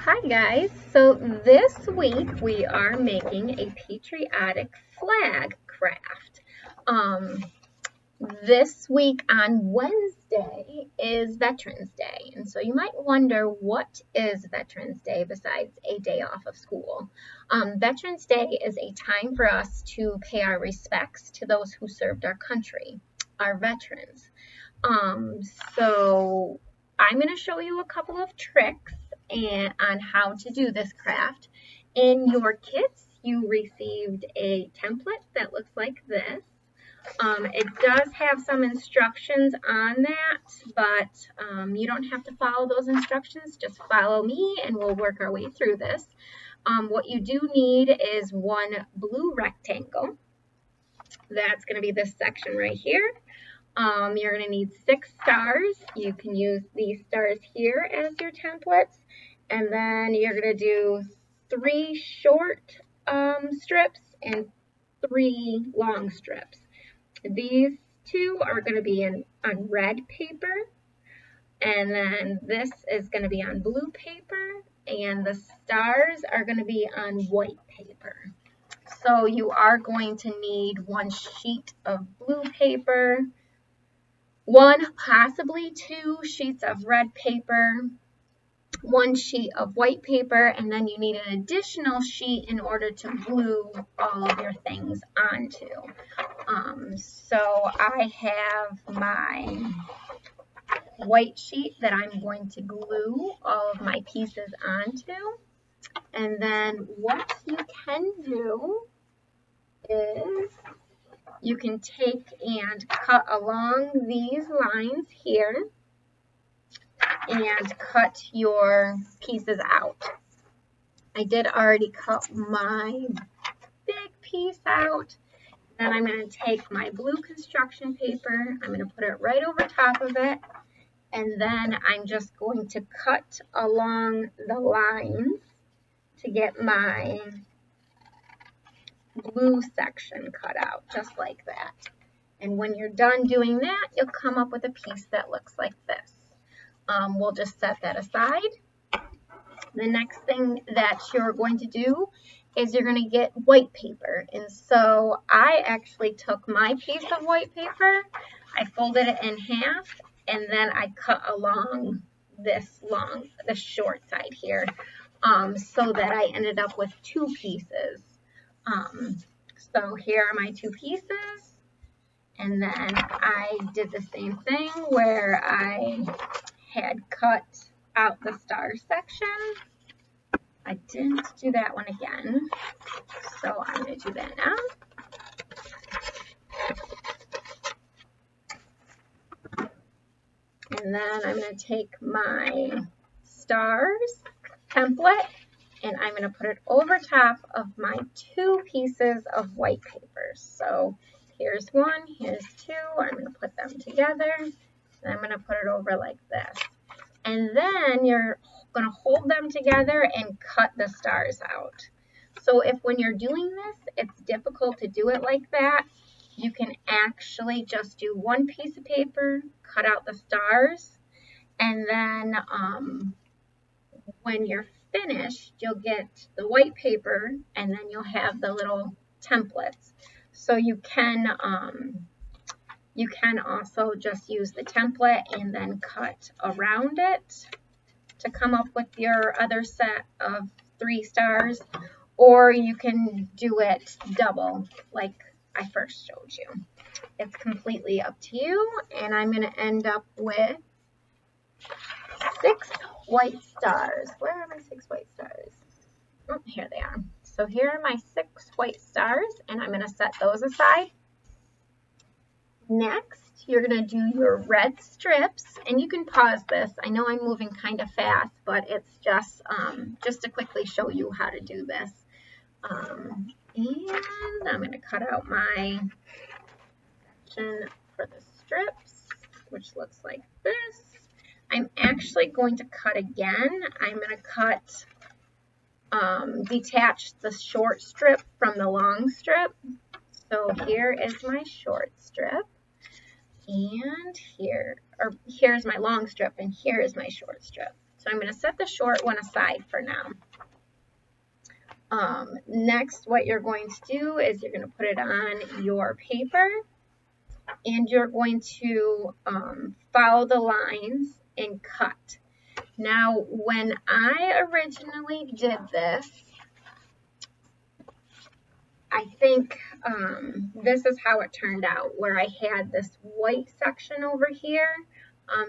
Hi guys, so this week we are making a patriotic flag craft. This week on Wednesday is Veterans Day, and so you might wonder, what is Veterans Day besides a day off of school? Veterans Day is a time for us to pay our respects to those who served our country, our veterans. So I'm going to show you a couple of tricks on how to do this craft. In your kits, you received a template that looks like this. It does have some instructions on that, but you don't have to follow those instructions. Just follow me and we'll work our way through this. What you do need is one blue rectangle. That's going to be this section right here. You're going to need 6 stars. You can use these stars here as your templates. And then you're going to do 3 short strips and 3 long strips. These 2 are going to be on red paper. And then this is going to be on blue paper. And the stars are going to be on white paper. So you are going to need 1 sheet of blue paper, 1, possibly 2 sheets of red paper, 1 sheet of white paper, and then you need an additional sheet in order to glue all of your things onto. So I have my white sheet that I'm going to glue all of my pieces onto. And then what you can do is you can take and cut along these lines here and cut your pieces out. I did already cut my big piece out. Then I'm going to take my blue construction paper, I'm going to put it right over top of it, and then I'm just going to cut along the lines to get my blue section cut out, just like that. And when you're done doing that, you'll come up with a piece that looks like this. We'll just set that aside. The next thing that you're going to do is you're going to get white paper. And so I actually took my piece of white paper, I folded it in half, and then I cut along this short side here, so that I ended up with 2 pieces. So here are my 2 pieces. And then I did the same thing where I had cut out the star section. I didn't do that one again, so I'm going to do that now. And then I'm going to take my stars template and I'm going to put it over top of my 2 pieces of white paper. So here's 1, here's 2. I'm going to put them together, and I'm going to put it over like this. And then you're going to hold them together and cut the stars out. So if when you're doing this, it's difficult to do it like that, you can actually just do 1 piece of paper, cut out the stars, and then when you're finished, you'll get the white paper, and then you'll have the little templates. So you can also just use the template and then cut around it to come up with your other set of 3 stars, or you can do it double like I first showed you. It's completely up to you, and I'm going to end up with 6 white stars. Where are my 6 white stars? Oh, here they are. So here are my 6 white stars, and I'm going to set those aside. Next, you're going to do your red strips, and you can pause this. I know I'm moving kind of fast, but it's just to quickly show you how to do this. And I'm going to cut out my section for the strips, which looks like this. I'm actually going to cut again. I'm going to cut, detach the short strip from the long strip. So here is my short strip, and here's my long strip, and here is my short strip. So I'm going to set the short one aside for now. Next, what you're going to do is you're going to put it on your paper, and you're going to follow the lines and cut. Now, when I originally did this, I think this is how it turned out, where I had this white section over here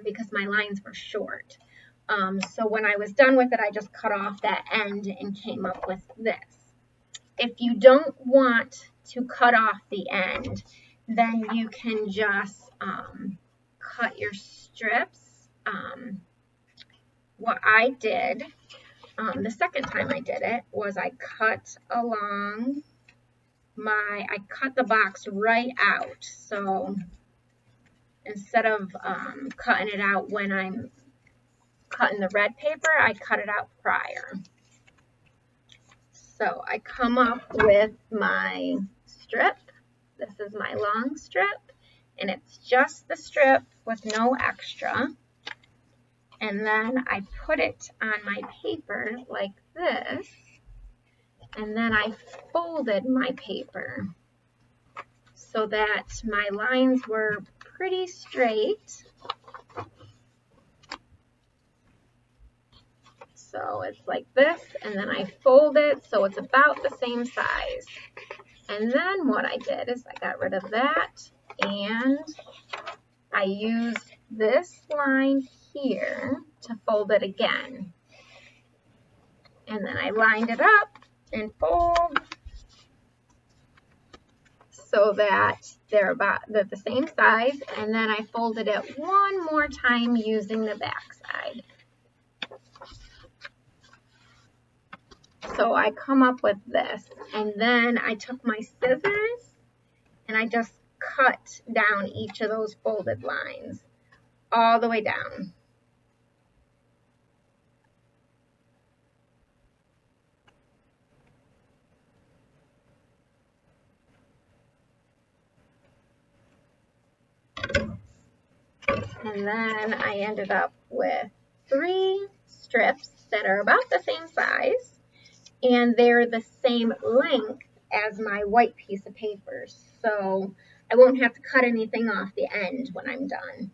because my lines were short. So when I was done with it, I just cut off that end and came up with this. If you don't want to cut off the end, then you can just cut your strips. What I did the second time I did it was I cut along I cut the box right out. So instead of cutting it out when I'm cutting the red paper, I cut it out prior. So I come up with my strip. This is my long strip, and it's just the strip with no extra. And then I put it on my paper like this, and then I folded my paper so that my lines were pretty straight. So it's like this, and then I fold it so it's about the same size. And then what I did is I got rid of that, and I used this line here to fold it again. And then I lined it up and fold so that they're the same size, and then I folded it one more time using the back side. So I come up with this, and then I took my scissors and I just cut down each of those folded lines all the way down. And then I ended up with 3 strips that are about the same size, and they're the same length as my white piece of paper. So I won't have to cut anything off the end when I'm done.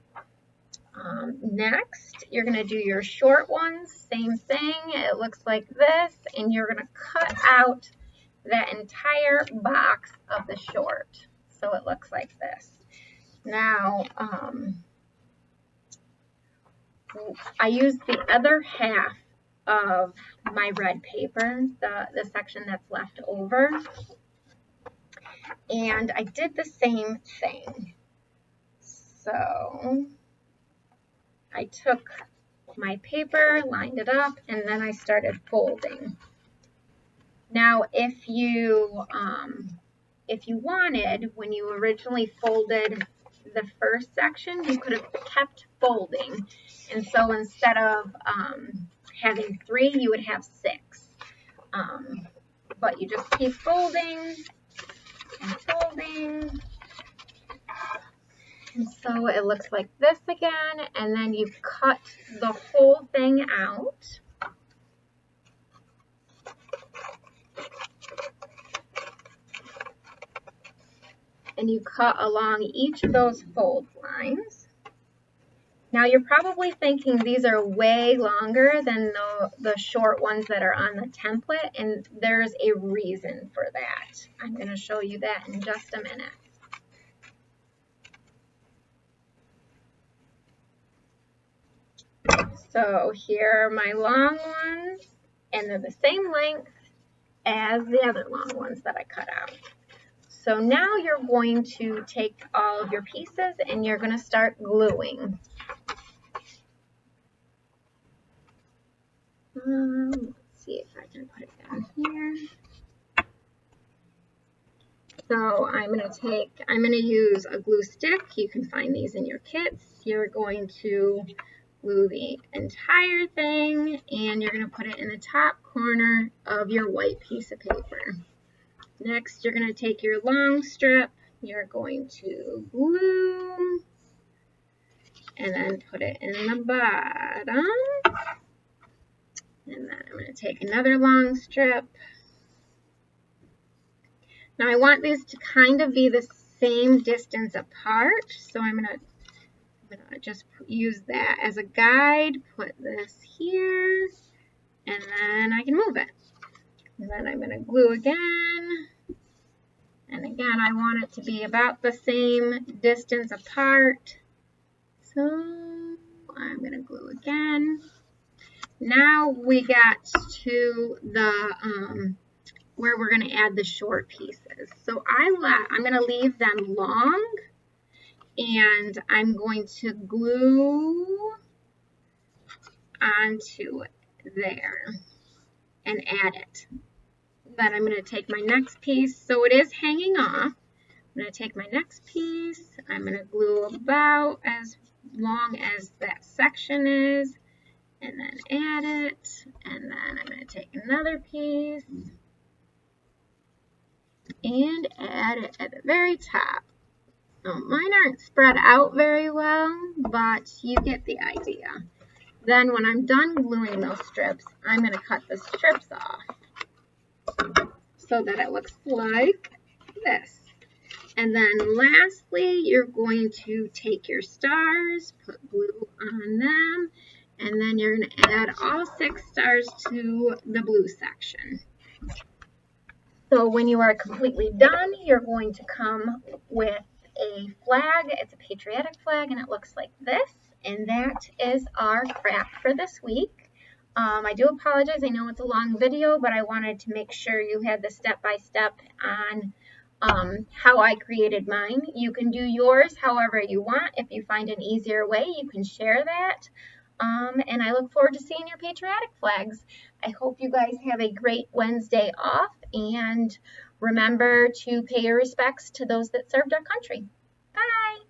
Next, you're going to do your short ones. Same thing. It looks like this, and you're going to cut out that entire box of the short. So it looks like this. Now, I used the other half of my red paper, the section that's left over, and I did the same thing. So I took my paper, lined it up, and then I started folding. Now, if you wanted, when you originally folded the first section, you could have kept folding. And so instead of having 3, you would have 6. But you just keep folding and folding. And so it looks like this again. And then you cut the whole thing out. And you cut along each of those fold lines. Now you're probably thinking these are way longer than the short ones that are on the template, and there's a reason for that. I'm going to show you that in just a minute. So here are my long ones, and they're the same length as the other long ones that I cut out. So now you're going to take all of your pieces and you're going to start gluing. Let's see if I can put it down here. So I'm going to use a glue stick. You can find these in your kits. You're going to glue the entire thing, and you're going to put it in the top corner of your white piece of paper. Next, you're going to take your long strip, you're going to glue, and then put it in the bottom. I'm going to take another long strip. Now I want these to kind of be the same distance apart, so I'm going to just use that as a guide, put this here, and then I can move it. And then I'm going to glue again. And again, I want it to be about the same distance apart. So I'm going to glue again. Now we got to the where we're going to add the short pieces. So I'm going to leave them long, and I'm going to glue onto there and add it. Then I'm going to take my next piece, so it is hanging off. I'm going to take my next piece, I'm going to glue about as long as that section is, and then add it, and then I'm going to take another piece and add it at the very top. Now, mine aren't spread out very well, but you get the idea. Then when I'm done gluing those strips, I'm going to cut the strips off so that it looks like this. And then lastly, you're going to take your stars, put glue on them, and then you're going to add all 6 stars to the blue section. So when you are completely done, you're going to come with a flag. It's a patriotic flag, and it looks like this. And that is our craft for this week. I do apologize. I know it's a long video, but I wanted to make sure you had the step-by-step on how I created mine. You can do yours however you want. If you find an easier way, you can share that. And I look forward to seeing your patriotic flags. I hope you guys have a great Wednesday off, and remember to pay your respects to those that served our country. Bye!